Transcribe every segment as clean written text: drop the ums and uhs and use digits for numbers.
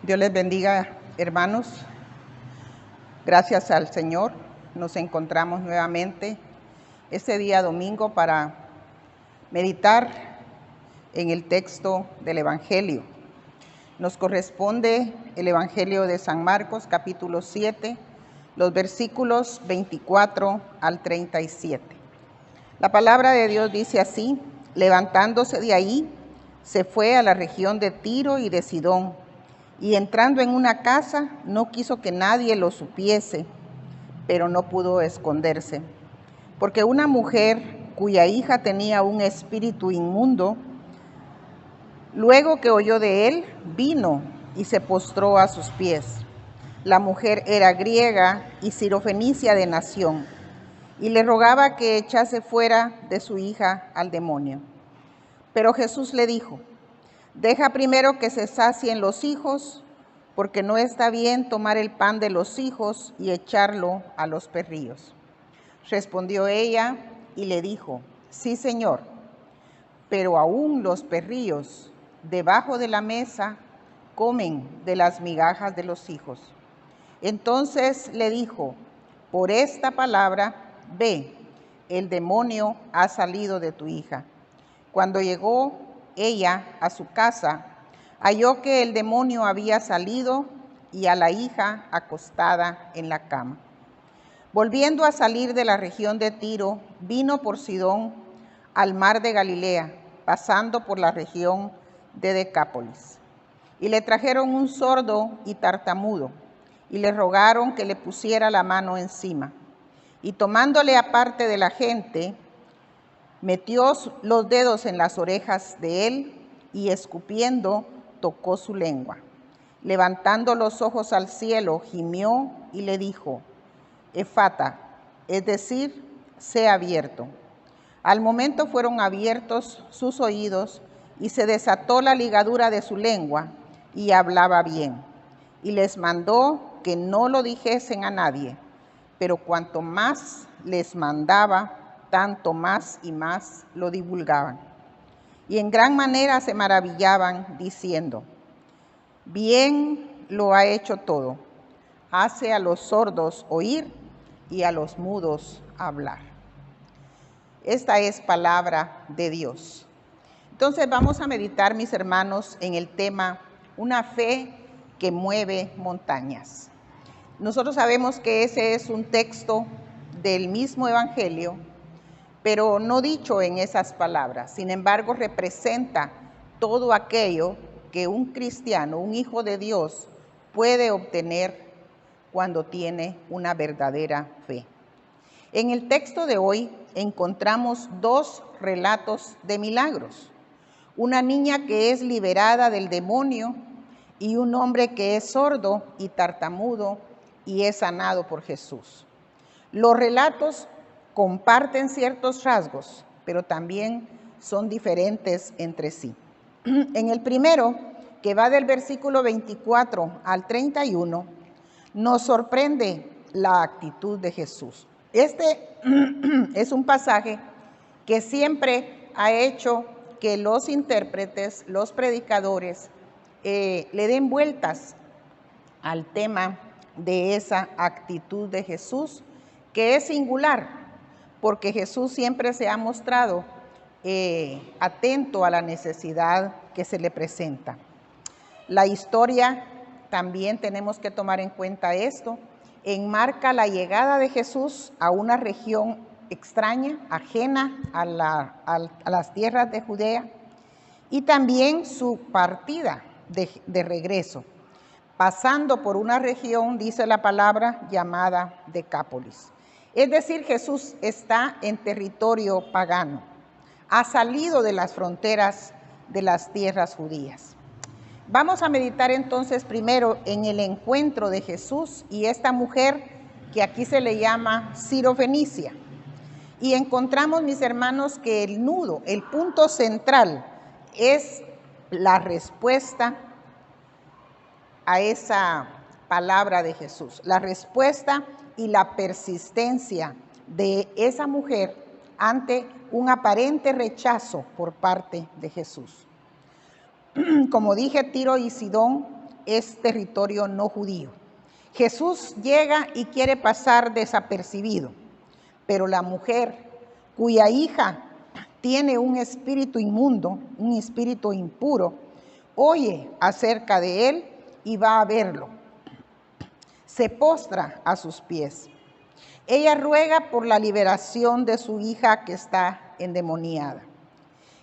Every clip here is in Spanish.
Dios les bendiga, hermanos. Gracias al Señor, nos encontramos nuevamente este día domingo para meditar en el texto del Evangelio. Nos corresponde el Evangelio de San Marcos, capítulo 7, los versículos 24 al 37. La palabra de Dios dice así: levantándose de ahí, se fue a la región de Tiro y de Sidón, y entrando en una casa, no quiso que nadie lo supiese, pero no pudo esconderse, porque una mujer cuya hija tenía un espíritu inmundo, luego que oyó de él, vino y se postró a sus pies. La mujer era griega y sirofenicia de nación, y le rogaba que echase fuera de su hija al demonio. Pero Jesús le dijo: deja primero que se sacien los hijos, porque no está bien tomar el pan de los hijos y echarlo a los perrillos. Respondió ella y le dijo: sí, Señor, pero aún los perrillos debajo de la mesa comen de las migajas de los hijos. Entonces le dijo: por esta palabra, ve, el demonio ha salido de tu hija. Cuando llegó ella a su casa, halló que el demonio había salido y a la hija acostada en la cama. Volviendo a salir de la región de Tiro, vino por Sidón al mar de Galilea, pasando por la región de Decápolis. Y le trajeron un sordo y tartamudo, y le rogaron que le pusiera la mano encima. Y tomándole aparte de la gente, metió los dedos en las orejas de él y escupiendo tocó su lengua. Levantando los ojos al cielo, gimió y le dijo: Efata, es decir, sea abierto. Al momento fueron abiertos sus oídos y se desató la ligadura de su lengua y hablaba bien. Y les mandó que no lo dijesen a nadie, pero cuanto más les mandaba, tanto más y más lo divulgaban. Y en gran manera se maravillaban, diciendo: bien lo ha hecho todo, hace a los sordos oír y a los mudos hablar. Esta es palabra de Dios. Entonces vamos a meditar, mis hermanos, en el tema una fe que mueve montañas. Nosotros sabemos que ese es un texto del mismo Evangelio, pero no dicho en esas palabras. Sin embargo, representa todo aquello que un cristiano, un hijo de Dios, puede obtener cuando tiene una verdadera fe. En el texto de hoy encontramos dos relatos de milagros: una niña que es liberada del demonio y un hombre que es sordo y tartamudo y es sanado por Jesús. Los relatos comparten ciertos rasgos, pero también son diferentes entre sí. En el primero, que va del versículo 24 al 31, nos sorprende la actitud de Jesús. Este es un pasaje que siempre ha hecho que los intérpretes, los predicadores, le den vueltas al tema de esa actitud de Jesús, que es singular, porque Jesús siempre se ha mostrado atento a la necesidad que se le presenta. La historia, también tenemos que tomar en cuenta esto, enmarca la llegada de Jesús a una región extraña, ajena a las tierras de Judea, y también su partida de regreso, pasando por una región, dice la palabra, llamada Decápolis. Es decir, Jesús está en territorio pagano, ha salido de las fronteras de las tierras judías. Vamos a meditar entonces primero en el encuentro de Jesús y esta mujer que aquí se le llama sirofenicia. Y encontramos, mis hermanos, que el nudo, el punto central, es la respuesta a esa palabra de Jesús, la respuesta y la persistencia de esa mujer ante un aparente rechazo por parte de Jesús. Como dije, Tiro y Sidón es territorio no judío. Jesús llega y quiere pasar desapercibido, pero la mujer cuya hija tiene un espíritu inmundo, un espíritu impuro, oye acerca de él y va a verlo. Se postra a sus pies. Ella ruega por la liberación de su hija que está endemoniada.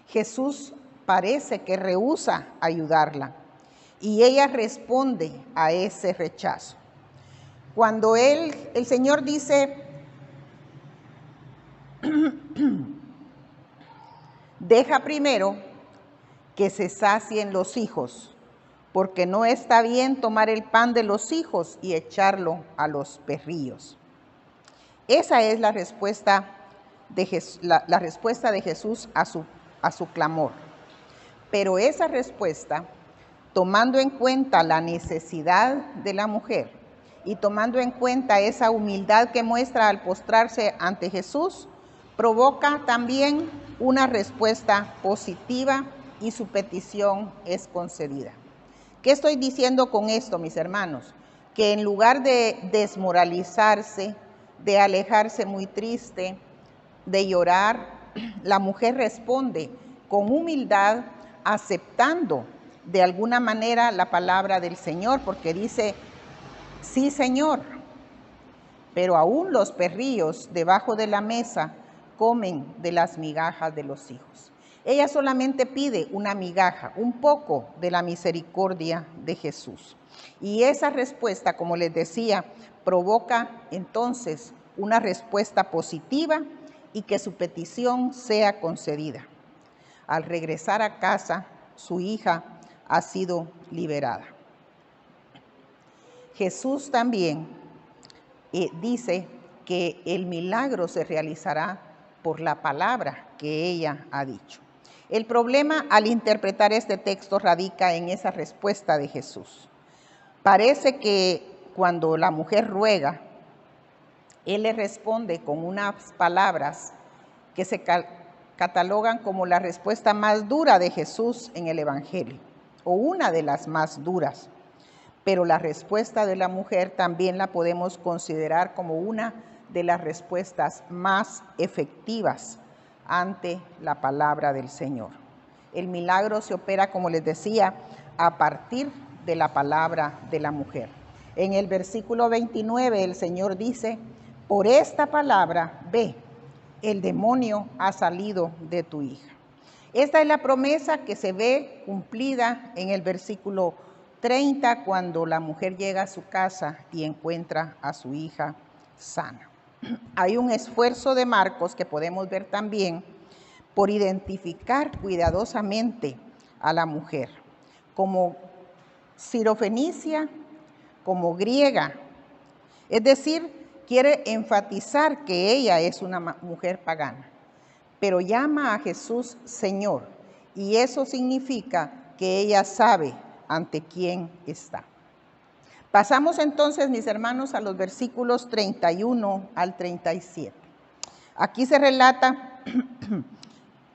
Jesús parece que rehúsa ayudarla y ella responde a ese rechazo. Cuando el Señor dice, deja primero que se sacien los hijos, porque no está bien tomar el pan de los hijos y echarlo a los perrillos. Esa es la respuesta de Jesús a su clamor. Pero esa respuesta, tomando en cuenta la necesidad de la mujer y tomando en cuenta esa humildad que muestra al postrarse ante Jesús, provoca también una respuesta positiva y su petición es concedida. ¿Qué estoy diciendo con esto, mis hermanos? Que en lugar de desmoralizarse, de alejarse muy triste, de llorar, la mujer responde con humildad, aceptando de alguna manera la palabra del Señor, porque dice, sí, Señor, pero aún los perrillos debajo de la mesa comen de las migajas de los hijos. Ella solamente pide una migaja, un poco de la misericordia de Jesús. Y esa respuesta, como les decía, provoca entonces una respuesta positiva y que su petición sea concedida. Al regresar a casa, su hija ha sido liberada. Jesús también dice que el milagro se realizará por la palabra que ella ha dicho. El problema al interpretar este texto radica en esa respuesta de Jesús. Parece que cuando la mujer ruega, él le responde con unas palabras que se catalogan como la respuesta más dura de Jesús en el Evangelio, o una de las más duras. Pero la respuesta de la mujer también la podemos considerar como una de las respuestas más efectivas ante la palabra del Señor. El milagro se opera, como les decía, a partir de la palabra de la mujer. En el versículo 29 el Señor dice, por esta palabra, ve, el demonio ha salido de tu hija. Esta es la promesa que se ve cumplida en el versículo 30, cuando la mujer llega a su casa y encuentra a su hija sana. Hay un esfuerzo de Marcos que podemos ver también por identificar cuidadosamente a la mujer como sirofenicia, como griega. Es decir, quiere enfatizar que ella es una mujer pagana, pero llama a Jesús Señor, y eso significa que ella sabe ante quién está. Pasamos entonces, mis hermanos, a los versículos 31 al 37. Aquí se relata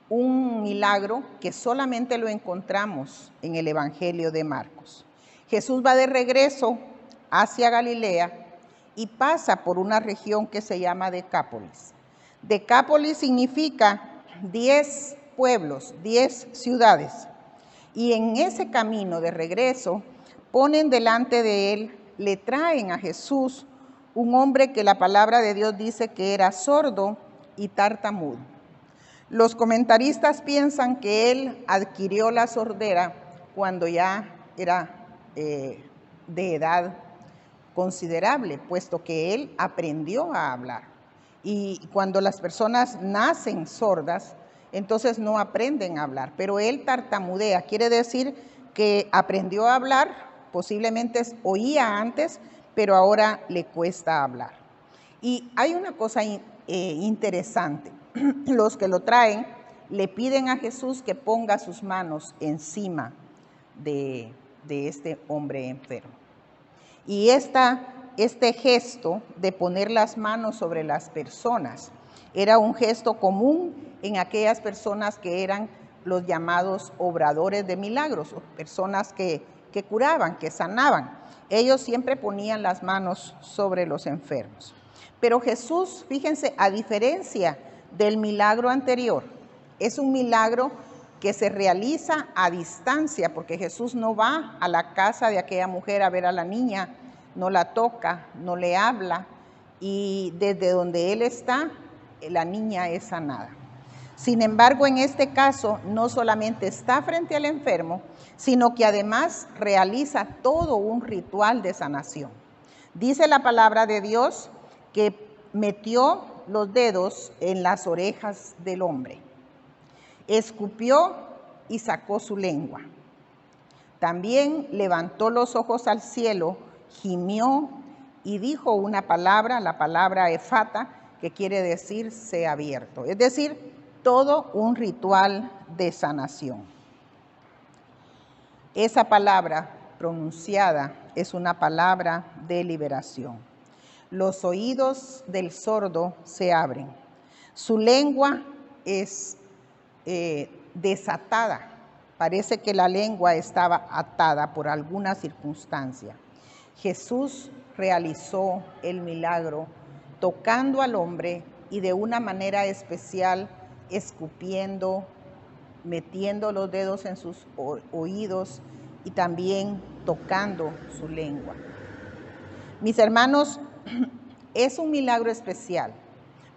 un milagro que solamente lo encontramos en el Evangelio de Marcos. Jesús va de regreso hacia Galilea y pasa por una región que se llama Decápolis. Decápolis significa 10 pueblos, 10 ciudades. Y en ese camino de regreso ponen delante de él, le traen a Jesús un hombre que la palabra de Dios dice que era sordo y tartamudo. Los comentaristas piensan que él adquirió la sordera cuando ya era de edad considerable, puesto que él aprendió a hablar. Y cuando las personas nacen sordas, entonces no aprenden a hablar, pero él tartamudea, quiere decir que aprendió a hablar, posiblemente oía antes, pero ahora le cuesta hablar. Y hay una cosa interesante, los que lo traen le piden a Jesús que ponga sus manos encima de este hombre enfermo. Y este gesto de poner las manos sobre las personas era un gesto común en aquellas personas que eran los llamados obradores de milagros, o personas que que curaban, que sanaban. Ellos siempre ponían las manos sobre los enfermos. Pero Jesús, fíjense, a diferencia del milagro anterior, es un milagro que se realiza a distancia, porque Jesús no va a la casa de aquella mujer a ver a la niña, no la toca, no le habla, y desde donde Él está, la niña es sanada. Sin embargo, en este caso, no solamente está frente al enfermo, sino que además realiza todo un ritual de sanación. Dice la palabra de Dios que metió los dedos en las orejas del hombre, escupió y sacó su lengua. También levantó los ojos al cielo, gimió y dijo una palabra, la palabra efata, que quiere decir sea abierto. Es decir, todo un ritual de sanación. Esa palabra pronunciada es una palabra de liberación. Los oídos del sordo se abren. Su lengua es desatada. Parece que la lengua estaba atada por alguna circunstancia. Jesús realizó el milagro tocando al hombre y de una manera especial escupiendo, metiendo los dedos en sus oídos y también tocando su lengua. Mis hermanos, es un milagro especial,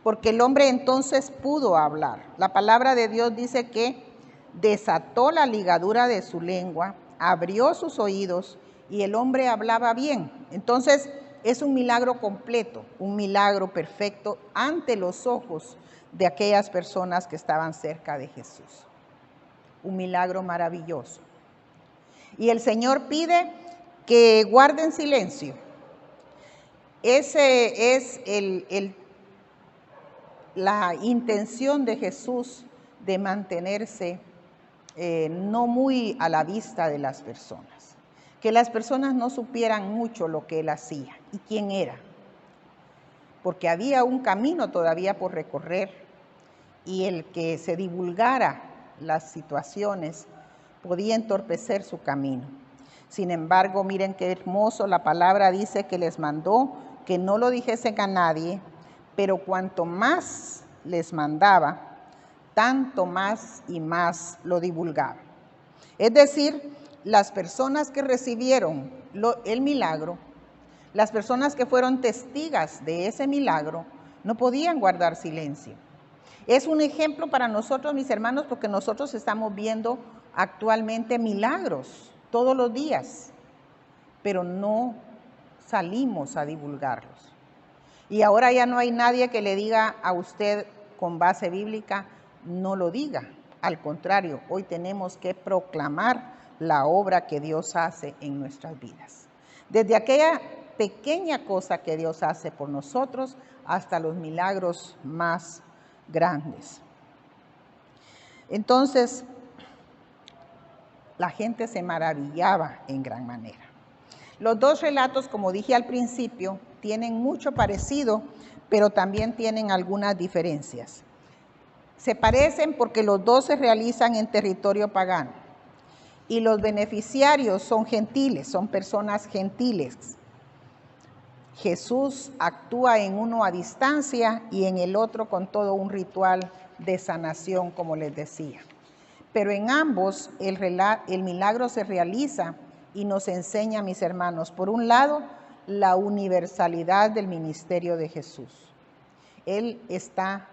porque el hombre entonces pudo hablar. La palabra de Dios dice que desató la ligadura de su lengua, abrió sus oídos y el hombre hablaba bien. Entonces, es un milagro completo, un milagro perfecto ante los ojos de aquellas personas que estaban cerca de Jesús. Un milagro maravilloso. Y el Señor pide que guarden silencio. Ese es la intención de Jesús de mantenerse no muy a la vista de las personas. Que las personas no supieran mucho lo que Él hacía y quién era. Porque había un camino todavía por recorrer y el que se divulgara las situaciones podía entorpecer su camino. Sin embargo, miren qué hermoso, la palabra dice que les mandó que no lo dijesen a nadie, pero cuanto más les mandaba, tanto más y más lo divulgaba. Es decir, las personas que recibieron el milagro, las personas que fueron testigas de ese milagro, no podían guardar silencio. Es un ejemplo para nosotros, mis hermanos, porque nosotros estamos viendo actualmente milagros todos los días, pero no salimos a divulgarlos. Y ahora ya no hay nadie que le diga a usted con base bíblica, no lo diga. Al contrario, hoy tenemos que proclamar la obra que Dios hace en nuestras vidas. Desde aquella pequeña cosa que Dios hace por nosotros hasta los milagros más grandes. Entonces, la gente se maravillaba en gran manera. Los dos relatos, como dije al principio, tienen mucho parecido, pero también tienen algunas diferencias. Se parecen porque los dos se realizan en territorio pagano y los beneficiarios son gentiles, son personas gentiles. Jesús actúa en uno a distancia y en el otro con todo un ritual de sanación, como les decía. Pero en ambos el milagro se realiza y nos enseña, mis hermanos, por un lado, la universalidad del ministerio de Jesús. Él está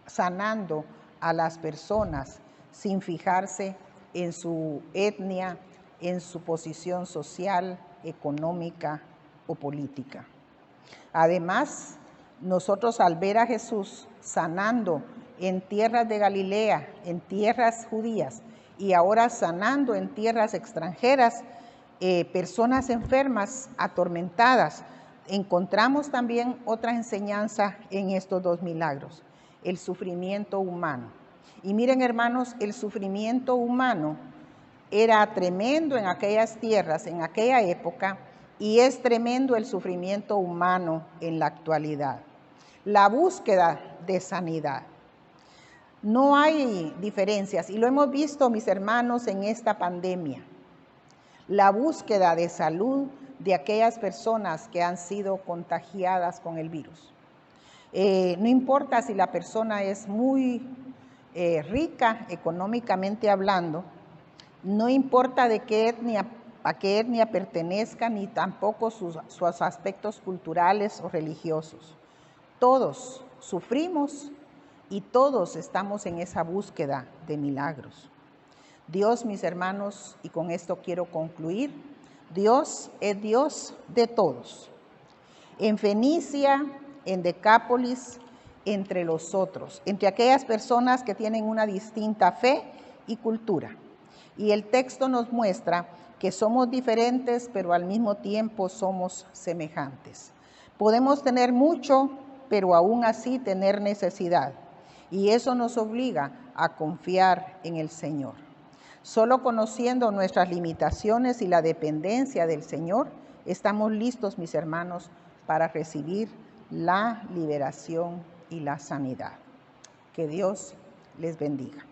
sanando a las personas sin fijarse en su etnia, en su posición social, económica o política. Además, nosotros al ver a Jesús sanando en tierras de Galilea, en tierras judías y ahora sanando en tierras extranjeras, personas enfermas, atormentadas, encontramos también otra enseñanza en estos dos milagros, el sufrimiento humano. Y miren, hermanos, el sufrimiento humano era tremendo en aquellas tierras, en aquella época, y es tremendo el sufrimiento humano en la actualidad. La búsqueda de sanidad. No hay diferencias, y lo hemos visto, mis hermanos, en esta pandemia. la búsqueda de salud de aquellas personas que han sido contagiadas con el virus. No importa si la persona es muy rica económicamente hablando, no importa de qué etnia, a qué etnia pertenezca, ni tampoco sus aspectos culturales o religiosos. Todos sufrimos y todos estamos en esa búsqueda de milagros. Dios, mis hermanos, y con esto quiero concluir, Dios es Dios de todos. En Fenicia, en Decápolis, entre los otros, entre aquellas personas que tienen una distinta fe y cultura. Y el texto nos muestra que somos diferentes, pero al mismo tiempo somos semejantes. Podemos tener mucho, pero aún así tener necesidad. Y eso nos obliga a confiar en el Señor. Solo conociendo nuestras limitaciones y la dependencia del Señor, estamos listos, mis hermanos, para recibir la liberación y la sanidad. Que Dios les bendiga.